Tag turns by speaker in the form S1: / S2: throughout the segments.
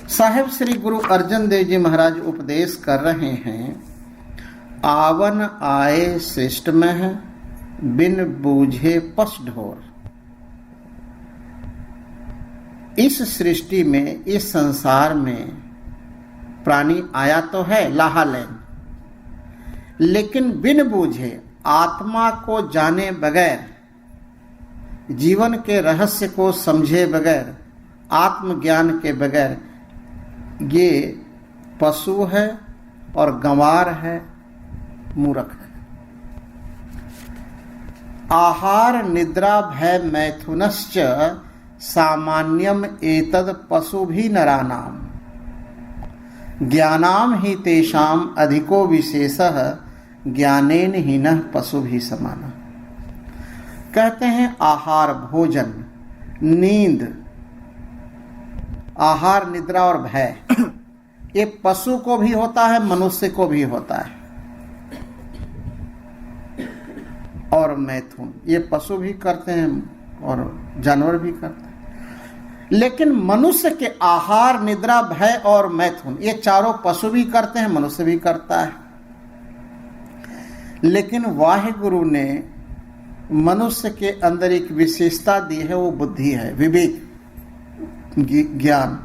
S1: साहेब श्री गुरु अर्जन देव जी महाराज उपदेश कर रहे हैं, आवन आए श्रेष्ठ में बिन बूझे पस ढोर। इस सृष्टि में, इस संसार में प्राणी आया तो है लाहा लेन, लेकिन बिन बूझे, आत्मा को जाने बगैर, जीवन के रहस्य को समझे बगैर, आत्मज्ञान के बगैर ये पशु है और गंवार है, मूर्ख है। आहार निद्रा भय मैथुनश्च सामान्यम एतद पशु भी नरानाम ज्ञानाम ही तेषाम अधिको विशेषः ज्ञानेन ही न पशु भी समाना। कहते हैं आहार, भोजन, नींद, आहार, निद्रा और भय, ये पशु को भी होता है, मनुष्य को भी होता है। और मैथुन, ये पशु भी करते हैं और जानवर भी करते हैं। लेकिन मनुष्य के आहार, निद्रा, भय और मैथुन, ये चारों पशु भी करते हैं, मनुष्य भी करता है। लेकिन वाहिगुरु ने मनुष्य के अंदर एक विशेषता दी है, वो बुद्धि है, विवेक, ज्ञान।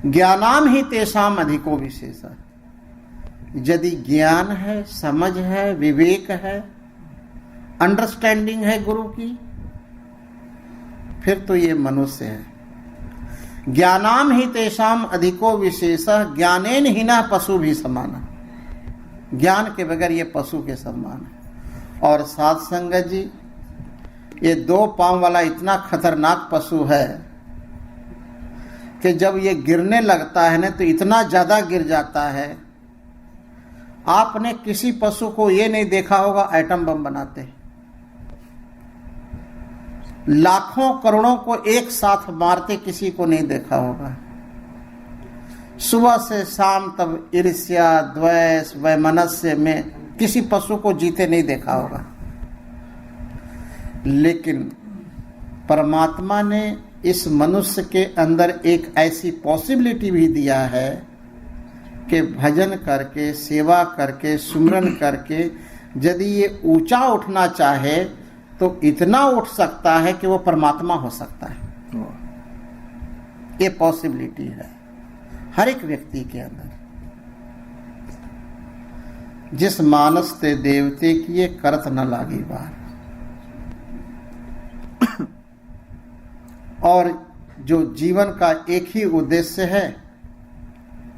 S1: ज्ञानाम ही तेषाम अधिको विशेष। यदि ज्ञान है, समझ है, विवेक है, अंडरस्टैंडिंग है गुरु की, फिर तो ये मनुष्य है। ज्ञानाम ही तेषाम अधिको विशेष ज्ञानेन ही न पशु भी समाना। ज्ञान के बगैर ये पशु के समान है। और साध संगत जी, ये 2 पांव वाला इतना खतरनाक पशु है कि जब ये गिरने लगता है ना तो इतना ज्यादा गिर जाता है। आपने किसी पशु को ये नहीं देखा होगा एटम बम बनाते, लाखों करोड़ों को एक साथ मारते किसी को नहीं देखा होगा। सुबह से शाम तक ईर्ष्या, द्वेष, वैमनस्य में किसी पशु को जीते नहीं देखा होगा। लेकिन परमात्मा ने इस मनुष्य के अंदर एक ऐसी पॉसिबिलिटी भी दिया है कि भजन करके, सेवा करके, सुमरन करके यदि ये ऊंचा उठना चाहे तो इतना उठ सकता है कि वो परमात्मा हो सकता है। ये पॉसिबिलिटी है हर एक व्यक्ति के अंदर। जिस मानस ते देवते किए करत न लागी बार। और जो जीवन का एक ही उद्देश्य है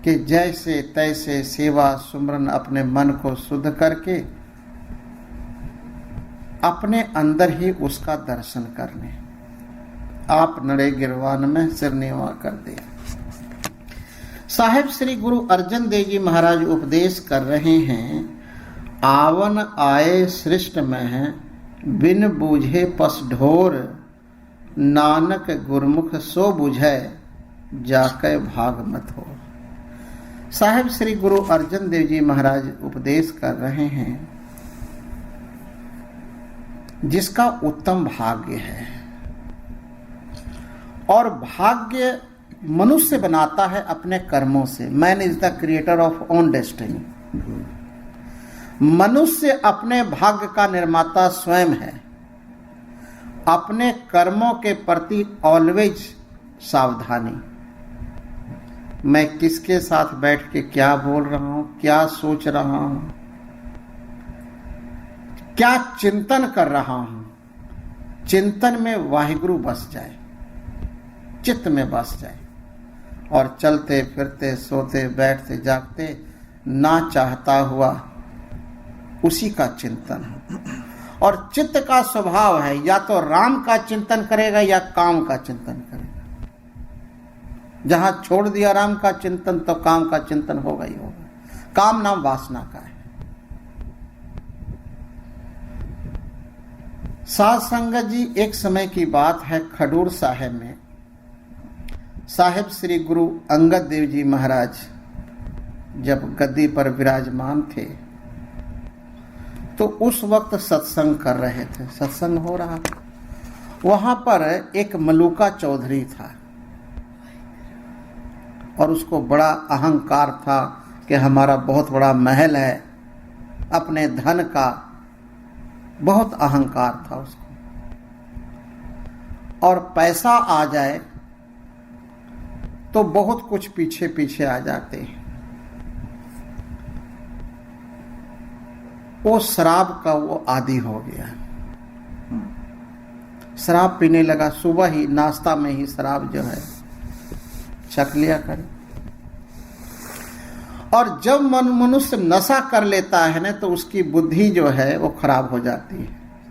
S1: कि जैसे तैसे सेवा सुमरन अपने मन को शुद्ध करके अपने अंदर ही उसका दर्शन करने। आप नड़े गिरवान में सिर नीवा कर दे। साहेब श्री गुरु अर्जन देव जी महाराज उपदेश कर रहे हैं, आवन आए सृष्ट में है बिन बूझे पस ढोर नानक गुरमुख सो बुझे जाके भाग मत हो। साहेब श्री गुरु अर्जन देव जी महाराज उपदेश कर रहे हैं, जिसका उत्तम भाग्य है, और भाग्य मनुष्य बनाता है अपने कर्मों से। Man is the creator of own destiny. मनुष्य अपने भाग्य का निर्माता स्वयं है। अपने कर्मों के प्रति ऑलवेज सावधानी। मैं किसके साथ बैठ के क्या बोल रहा हूं, क्या सोच रहा हूं, क्या चिंतन कर रहा हूं। चिंतन में वाहिगुरु बस जाए, चित्त में बस जाए, और चलते फिरते, सोते, बैठते, जागते ना चाहता हुआ उसी का चिंतन हो। और चित्त का स्वभाव है या तो राम का चिंतन करेगा या काम का चिंतन करेगा। जहां छोड़ दिया राम का चिंतन तो काम का चिंतन होगा ही होगा। काम नाम वासना का है। साध संगत जी, एक समय की बात है, खडूर साहेब में साहेब श्री गुरु अंगद देव जी महाराज जब गद्दी पर विराजमान थे तो उस वक्त सत्संग कर रहे थे, सत्संग हो रहा था। वहां पर एक मलूका चौधरी था। और उसको बड़ा अहंकार था कि हमारा बहुत बड़ा महल है, अपने धन का बहुत अहंकार था उसको। और पैसा आ जाए तो बहुत कुछ पीछे पीछे आ जाते हैं। वो शराब का वो आदी हो गया, शराब पीने लगा। सुबह ही नाश्ता में ही शराब जो है छक लिया करे। और जब मनुष्य नशा कर लेता है ना तो उसकी बुद्धि जो है वो खराब हो जाती है,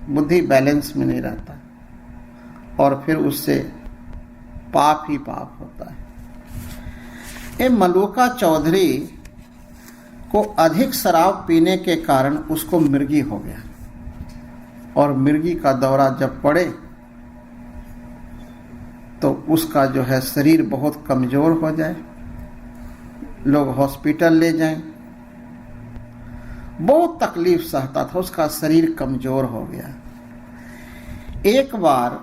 S1: बुद्धि बैलेंस में नहीं रहता और फिर उससे पाप ही पाप होता है। ये मलूका चौधरी को अधिक शराब पीने के कारण उसको मिर्गी हो गया, और मिर्गी का दौरा जब पड़े तो उसका जो है शरीर बहुत कमजोर हो जाए, लोग हॉस्पिटल ले जाएं, बहुत तकलीफ सहता था, उसका शरीर कमजोर हो गया। एक बार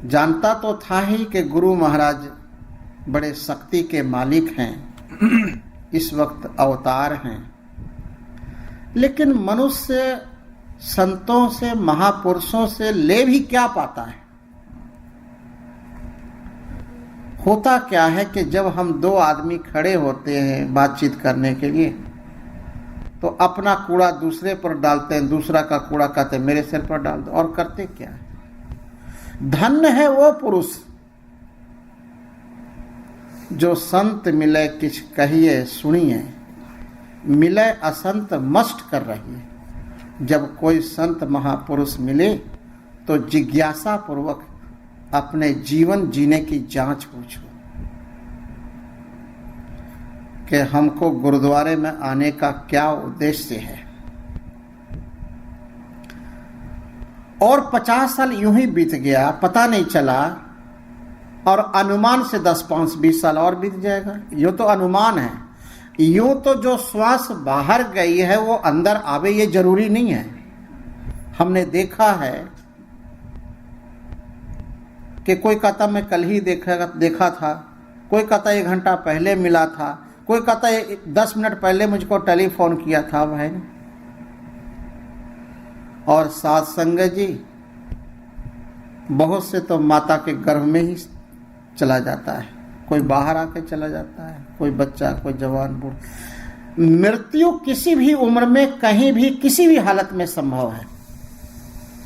S1: जानता तो था ही कि गुरु महाराज बड़े शक्ति के मालिक हैं, इस वक्त अवतार हैं, लेकिन मनुष्य संतों से महापुरुषों से ले भी क्या पाता है। होता क्या है कि जब हम दो आदमी खड़े होते हैं बातचीत करने के लिए तो अपना कूड़ा दूसरे पर डालते हैं, दूसरा का कूड़ा कहते हैं मेरे सिर पर डाल दो, और करते क्या है। धन्य है वो पुरुष जो संत मिले किछ कहिए सुनिए, मिले असंत मस्ट कर रही है। जब कोई संत महापुरुष मिले तो जिज्ञासा पूर्वक अपने जीवन जीने की जांच पूछो कि हमको गुरुद्वारे में आने का क्या उद्देश्य है। और 50 साल यूं ही बीत गया, पता नहीं चला, और अनुमान से 10, 5, 20 साल और बीत जाएगा। यूं तो अनुमान है, यूं तो जो श्वास बाहर गई है वो अंदर आवे ये जरूरी नहीं है। हमने देखा है कि कोई कहता मैं कल ही देखा था, कोई कहता 1 घंटा पहले मिला था, कोई कहता 10 मिनट पहले मुझको टेलीफोन किया था भाई ने। और साथ संगत जी बहुत से तो माता के गर्भ में ही चला जाता है, कोई बाहर आके चला जाता है, कोई बच्चा, कोई जवान, बूढ़। मृत्यु किसी भी उम्र में कहीं भी किसी भी हालत में संभव है।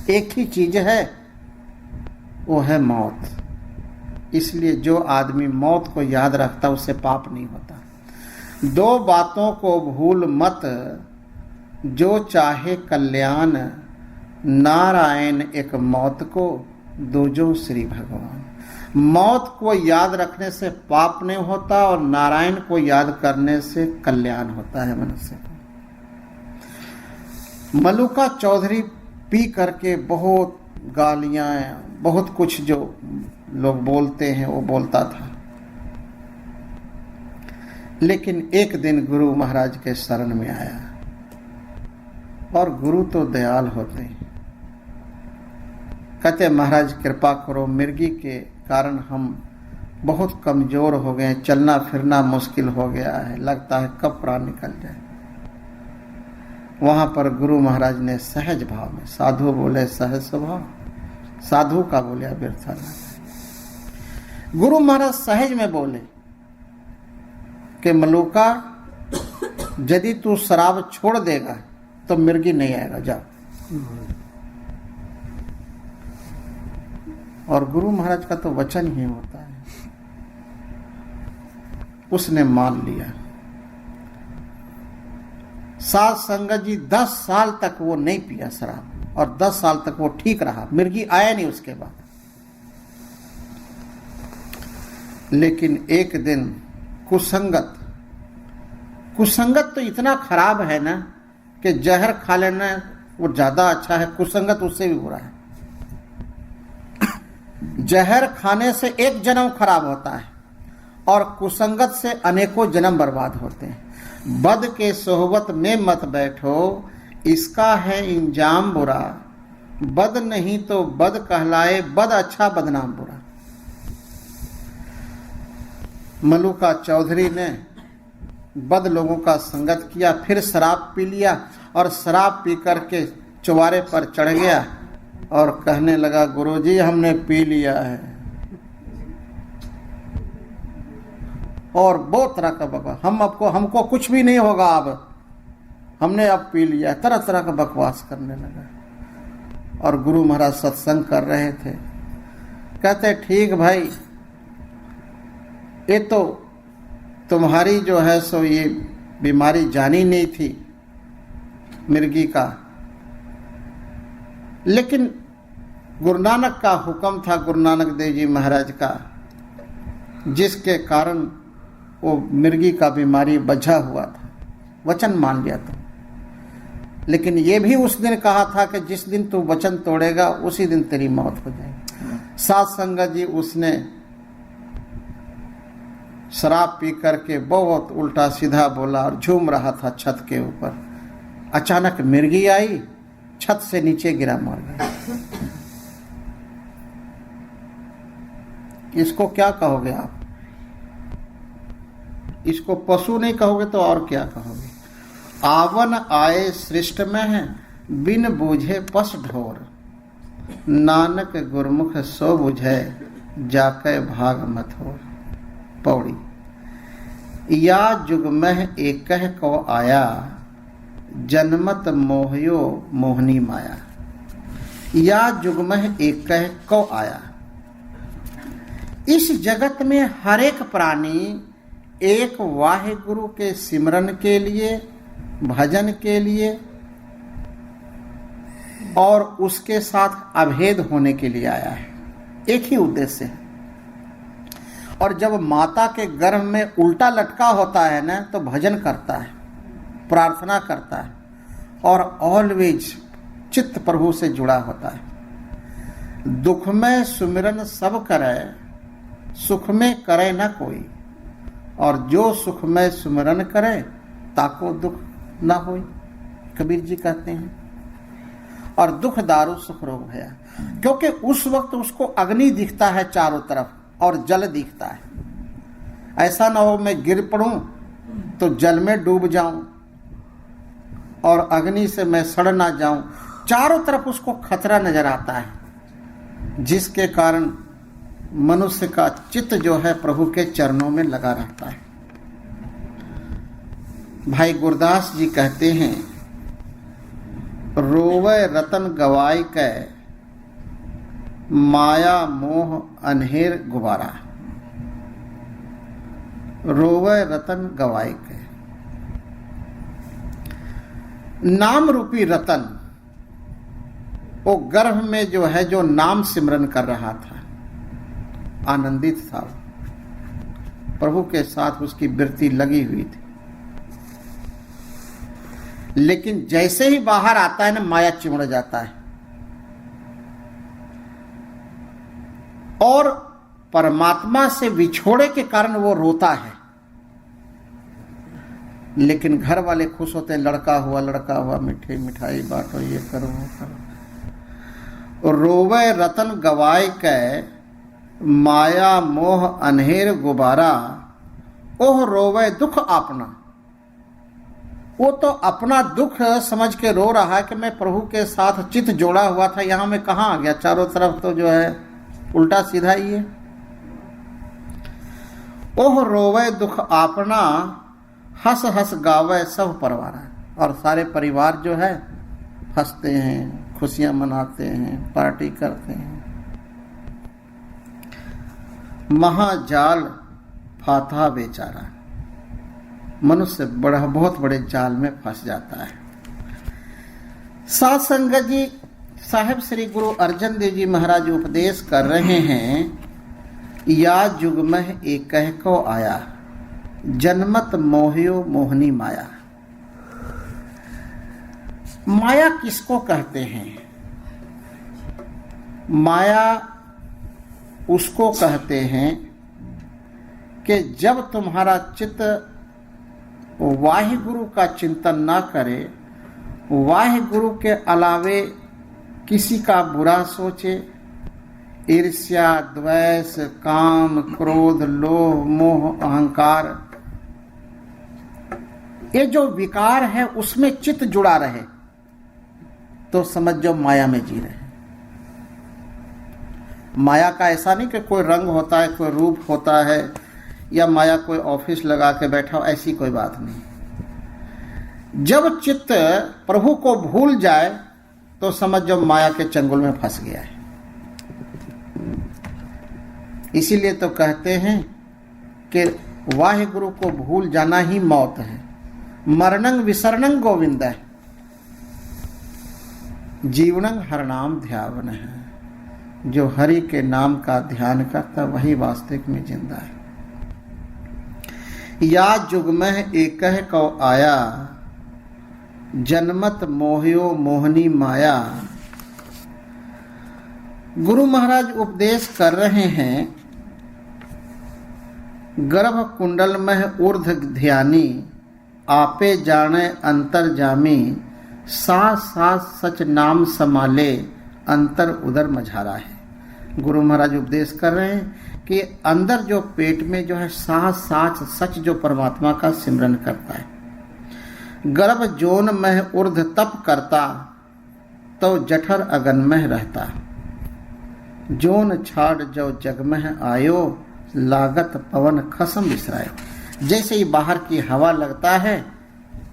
S1: एक ही चीज है, वो है मौत। इसलिए जो आदमी मौत को याद रखता उससे पाप नहीं होता। 2 बातों को भूल मत, जो चाहे कल्याण, नारायण एक मौत को, दूजो श्री भगवान। मौत को याद रखने से पाप नहीं होता और नारायण को याद करने से कल्याण होता है मनुष्य को। मलूका चौधरी पी करके बहुत गालियां, बहुत कुछ जो लोग बोलते हैं वो बोलता था, लेकिन एक दिन गुरु महाराज के शरण में आया। और गुरु तो दयाल होते हैं, कहते महाराज कृपा करो, मिर्गी के कारण हम बहुत कमजोर हो गए, चलना फिरना मुश्किल हो गया है, लगता है कब प्राण निकल जाए। वहां पर गुरु महाराज ने सहज भाव में, साधु बोले सहज स्वभाव, साधु का बोले व्यर्था ना। गुरु महाराज सहज में बोले कि मलूका यदि तू शराब छोड़ देगा तो मिर्गी नहीं आएगा, जाओ। और गुरु महाराज का तो वचन ही होता है। उसने मान लिया। साध संगत जी 10 साल तक वो नहीं पिया शराब, और 10 साल तक वो ठीक रहा, मिर्गी आया नहीं उसके बाद। लेकिन एक दिन कुसंगत तो इतना खराब है ना कि जहर खा लेना वो ज्यादा अच्छा है, कुसंगत उससे भी बुरा है। जहर खाने से एक जन्म खराब होता है और कुसंगत से अनेकों जन्म बर्बाद होते हैं। बद के सोहबत में मत बैठो, इसका है इंजाम बुरा। बद नहीं तो बद कहलाए, बद अच्छा बदनाम बुरा। मलूका चौधरी ने बद लोगों का संगत किया, फिर शराब पी लिया और शराब पी करके चौबारे पर चढ़ गया और कहने लगा, गुरुजी हमने पी लिया है। और बहुत तरह का बकवास, हमको कुछ भी नहीं होगा, अब हमने अब पी लिया, तरह तरह का बकवास करने लगा। और गुरु महाराज सत्संग कर रहे थे। कहते ठीक भाई, ये तो तुम्हारी जो है सो ये बीमारी जानी नहीं थी मिर्गी का, लेकिन गुरु नानक का हुक्म था, गुरु नानक देव जी महाराज का, जिसके कारण वो मिर्गी का बीमारी बचा हुआ था। वचन मान लिया था, लेकिन ये भी उस दिन कहा था कि जिस दिन तू वचन तोड़ेगा उसी दिन तेरी मौत हो जाएगी। साथ संगत जी उसने शराब पी करके बहुत उल्टा सीधा बोला और झूम रहा था छत के ऊपर। अचानक मिर्गी आई, छत से नीचे गिरा, मर गया। इसको क्या कहोगे आप? इसको पशु नहीं कहोगे तो और क्या कहोगे? आवन आए सृष्ट में है, बिन बूझे पस ढोर, नानक गुरमुख सो बुझे, जाके भाग मत हो। पौड़ी। या जुग में एक को आया, जन्मत मोहयो मोहनी माया। या जुग में एक को आया। इस जगत में हर एक प्राणी एक वाहे गुरु के सिमरन के लिए, भजन के लिए और उसके साथ अभेद होने के लिए आया है। एक ही उद्देश्य है। और जब माता के गर्भ में उल्टा लटका होता है ना, तो भजन करता है, प्रार्थना करता है और ऑलवेज चित्त प्रभु से जुड़ा होता है। दुख में सुमिरन सब करे, सुख में करे न कोई, और जो सुख में सुमिरन करे ताको दुख ना होई, कबीर जी कहते हैं। और दुख दारू सुख रोग भया, क्योंकि उस वक्त उसको अग्नि दिखता है चारों तरफ और जल दिखता है। ऐसा ना हो मैं गिर पड़ूं तो जल में डूब जाऊं और अग्नि से मैं सड़ ना जाऊं। चारों तरफ उसको खतरा नजर आता है, जिसके कारण मनुष्य का चित्त जो है प्रभु के चरणों में लगा रहता है। भाई गुरदास जी कहते हैं, रोवे रतन गवाई के, माया मोह अनहेर गुबारा। रोवे रतन गवाई के, नाम रूपी रतन वो गर्भ में जो है, जो नाम सिमरन कर रहा था, आनंदित था, प्रभु के साथ उसकी वृत्ति लगी हुई थी। लेकिन जैसे ही बाहर आता है ना, माया चिमड़ जाता है और परमात्मा से विछोड़े के कारण वो रोता है। लेकिन घर वाले खुश होते हैं, लड़का हुआ, मिठाई बांटो, ये करो वो करो। रोवे रतन गवाए के, माया मोह अनहेर गुबारा। ओह रोवे दुख अपना, वो तो अपना दुख समझ के रो रहा है कि मैं प्रभु के साथ चित्त जोड़ा हुआ था, यहां मैं कहां आ गया, चारों तरफ तो जो है उल्टा सीधा ही है। ओह रोवे दुख अपना, हंस हंस गावे सब परिवार। और सारे परिवार जो है हंसते हैं, खुशियां मनाते हैं, पार्टी करते हैं। महाजाल फाथा बेचारा, मनुष्य बहुत बड़े जाल में फंस जाता है। साथ संगत जी, साहेब श्री गुरु अर्जन देव जी महाराज उपदेश कर रहे हैं, या जुग में एक को आया, जन्मत मोहयो मोहनी माया। माया किसको कहते हैं? माया उसको कहते हैं कि जब तुम्हारा चित्त वाहे गुरु का चिंतन ना करे, वाहे गुरु के अलावे किसी का बुरा सोचे ईर्ष्या, द्वेष, काम, क्रोध, लोभ, मोह, अहंकार, ये जो विकार है उसमें चित्त जुड़ा रहे तो समझ जाओ माया में जी रहे। माया का ऐसा नहीं कि कोई रंग होता है, कोई रूप होता है, या माया कोई ऑफिस लगा के बैठा हो, ऐसी कोई बात नहीं। जब चित्त प्रभु को भूल जाए तो समझ जाओ माया के चंगुल में फंस गया है। इसीलिए तो कहते हैं कि वाहिगुरु को भूल जाना ही मौत है। मरणं विसरणं गोविंद है, जीवनं हरनाम ध्यावन है। जो हरि के नाम का ध्यान करता वही वास्तविक में जिंदा है। या जुगमह एकह को आया, जन्मत मोहयो मोहनी माया। गुरु महाराज उपदेश कर रहे हैं, गर्भ कुंडल में ऊर्ध ध्यानी, आपे जाने अंतर जामी। साथ साथ सच नाम संभाले, अंतर उदर मझारा है। गुरु महाराज उपदेश कर रहे हैं कि अंदर जो पेट में जो है साथ साथ सच जो परमात्मा का सिमरन करता है। गर्भ जोन में ऊर्ध तप करता, तो जठर अगन में रहता। जोन छाड़ जो जग में आयो, लागत पवन खसम बिसरायो। जैसे ही बाहर की हवा लगता है,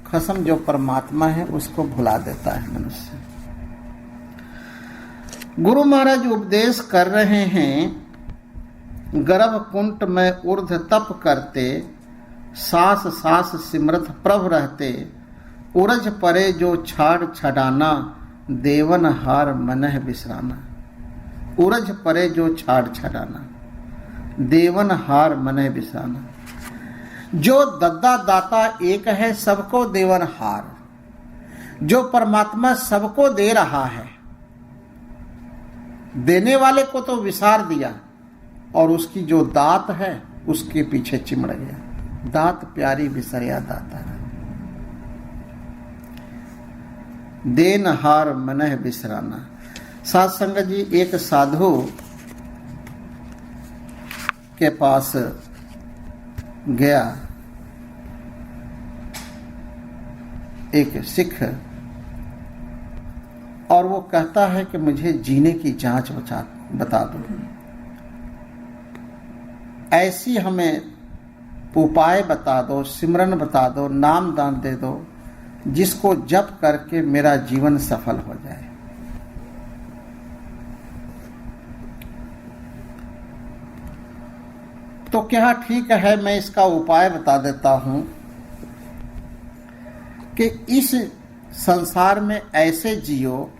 S1: खसम जो परमात्मा है उसको भुला देता है मनुष्य। गुरु महाराज उपदेश कर रहे हैं, गर्भ कुंट में ऊर्ध तप करते, सास सास सिमरत प्रभ रहते। उरज परे जो छाड़ छडाना, देवन हार मनह बिसराना। उरज परे जो छाड़ छडाना, देवन हार मनह बिसराना। जो दद्दा दाता एक है, सबको देवन हार। जो परमात्मा सबको दे रहा है, देने वाले को तो विसार दिया, और उसकी जो दात है उसके पीछे चिमड़ गया। दात प्यारी बिसरिया दाता, देन हार मनह बिसराना। साथ संगत जी, एक साधु के पास गया एक सिख, और वो कहता है कि मुझे जीने की जांच बता दो, ऐसी हमें उपाय बता दो, सिमरन बता दो, नाम दान दे दो, जिसको जप करके मेरा जीवन सफल हो जाए। तो क्या ठीक है, मैं इसका उपाय बता देता हूं कि इस संसार में ऐसे जियो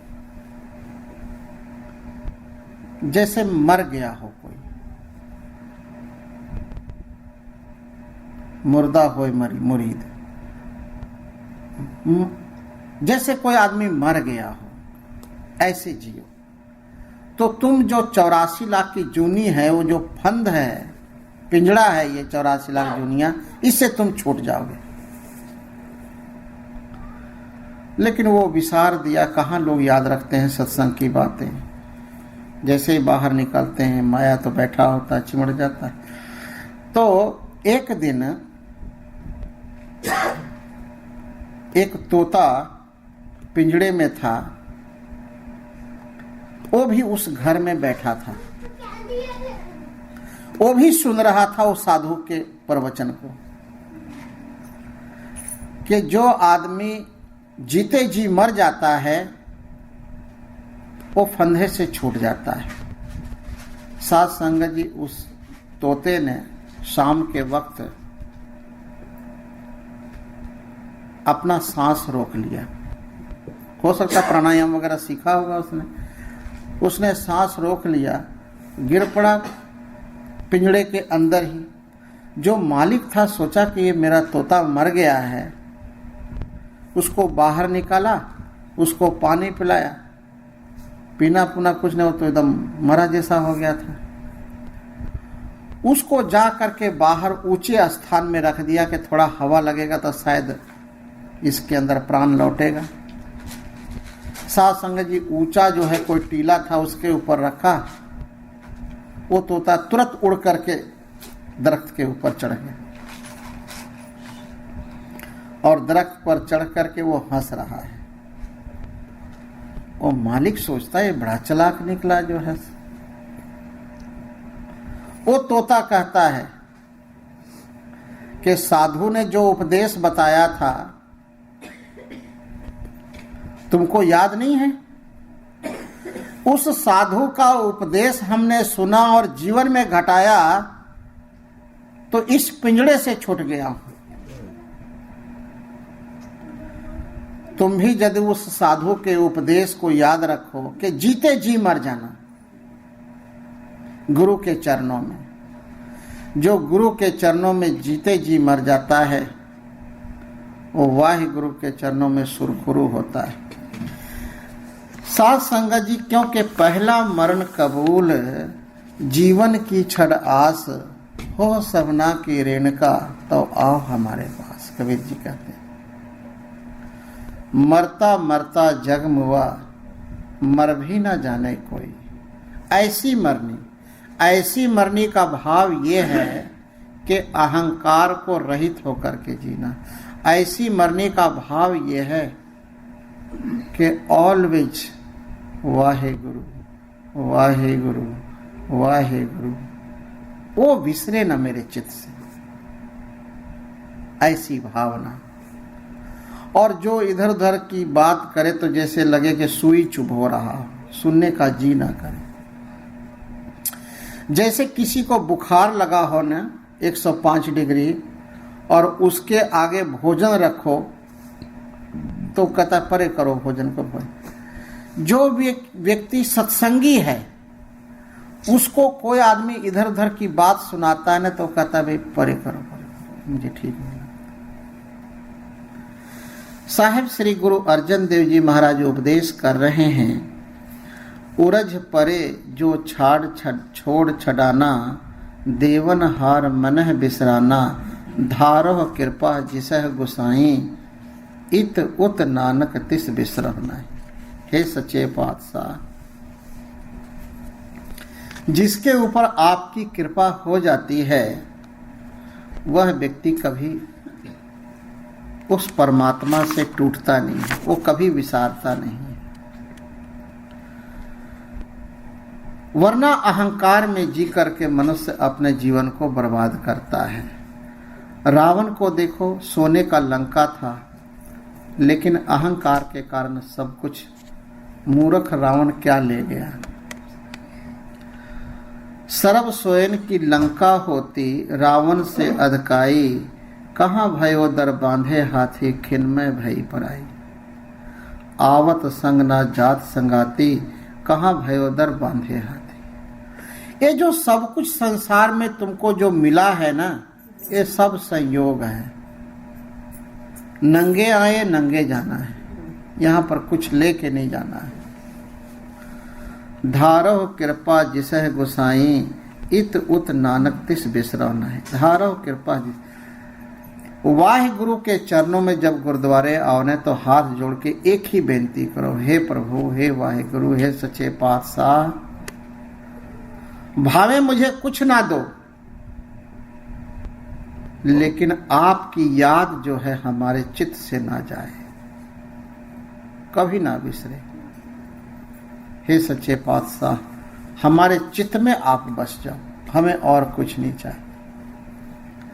S1: जैसे मर गया हो कोई, मुर्दा होए मुरीद, जैसे कोई आदमी मर गया हो ऐसे जियो। तो तुम जो 84 लाख की जूनी है, वो जो फंद है, पिंजड़ा है, ये 84 लाख जूनिया, इससे तुम छूट जाओगे। लेकिन वो विसार दिया। कहाँ लोग याद रखते हैं सत्संग की बातें। जैसे ही बाहर निकलते हैं, माया तो बैठा होता है, चिमड़ जाता है। तो एक दिन एक तोता पिंजड़े में था, वो भी उस घर में बैठा था, वो भी सुन रहा था उस साधु के प्रवचन को, कि जो आदमी जीते जी मर जाता है वो फंदे से छूट जाता है। साथ संगत जी, उस तोते ने शाम के वक्त अपना सांस रोक लिया। हो सकता प्राणायाम वगैरह सीखा होगा उसने सांस रोक लिया, गिर पड़ा पिंजड़े के अंदर ही। जो मालिक था सोचा कि ये मेरा तोता मर गया है, उसको बाहर निकाला, उसको पानी पिलाया, पीना पुना कुछ नहीं, तो एकदम मरा जैसा हो गया था। उसको जा करके बाहर ऊंचे स्थान में रख दिया कि थोड़ा हवा लगेगा तो शायद इसके अंदर प्राण लौटेगा। साथ संगत जी, ऊंचा जो है कोई टीला था, उसके ऊपर रखा वो तोता तुरंत उड़ करके दरख्त के ऊपर चढ़ गया और दरख्त पर चढ़ करके वो हंस रहा है। वो मालिक सोचता है बड़ा चालाक निकला जो है। वो तोता कहता है कि साधु ने जो उपदेश बताया था तुमको याद नहीं है? उस साधु का उपदेश हमने सुना और जीवन में घटाया तो इस पिंजड़े से छूट गया। तुम भी यदि उस साधु के उपदेश को याद रखो कि जीते जी मर जाना गुरु के चरणों में, जो गुरु के चरणों में जीते जी मर जाता है वो वाहि गुरु के चरणों में सुरखुरु होता है। साध संगत जी, क्योंकि पहला मरण कबूल, जीवन की छड़ आस, हो सबना की रेणुका तो आओ हमारे पास। कबीर जी कहते हैं मरता मरता जग मुआ, मर भी ना जाने कोई। ऐसी मरनी का भाव ये है कि अहंकार को रहित होकर के जीना। ऐसी मरने का भाव ये है कि ऑलवेज वाहे गुरु वाहे गुरु वाहे गुरु, वो विसरे ना मेरे चित्त से, ऐसी भावना। और जो इधर उधर की बात करे तो जैसे लगे कि सुई चुभ हो रहा हो, सुनने का जी ना करे। जैसे किसी को बुखार लगा हो ना 105 डिग्री और उसके आगे भोजन रखो तो कहता परे करो भोजन को। जो व्यक्ति सत्संगी है उसको कोई आदमी इधर उधर की बात सुनाता है ना तो कहता भाई परे करो, मुझे ठीक नहीं। साहेब श्री गुरु अर्जन देव जी महाराज उपदेश कर रहे हैं, उरझ परे जो छोड़ छड़ाना, देवन हार मनह बिसराना, धारो कृपा जिसह गुसाई, इत उत नानक तिस बिसरना। हे सच्चे पातशाह, जिसके ऊपर आपकी कृपा हो जाती है वह व्यक्ति कभी उस परमात्मा से टूटता नहीं है, वो कभी विसारता नहीं है। वरना अहंकार में जी करके मनुष्य अपने जीवन को बर्बाद करता है। रावण को देखो, सोने का लंका था लेकिन अहंकार के कारण सब कुछ, मूर्ख रावण क्या ले गया। सर्व सोयन की लंका होती, रावण से अधकाई, कहाँ भयो दर बांधे हाथी, खिन्मय भई पराई। आवत संग ना जात संगाती, कहाँ भयो दर बांधे हाथी। ये जो सब कुछ संसार में तुमको जो मिला है ना, ये सब संयोग है। नंगे आए नंगे जाना है, यहाँ पर कुछ लेके नहीं जाना है। धारो कृपा जिसह गुसाई, इत उत नानक तिस बिसरौना है। धारो कृपा जिस वाहे गुरु के चरणों में जब गुरुद्वारे आओ ने तो हाथ जोड़ के एक ही बेनती करो, हे प्रभु, हे वाहे गुरु, हे सच्चे पातशाह, भावे मुझे कुछ ना दो लेकिन आपकी याद जो है हमारे चित्त से ना जाए, कभी ना बिसरे। हे सच्चे पातशाह, हमारे चित्त में आप बस जाओ, हमें और कुछ नहीं चाहिए।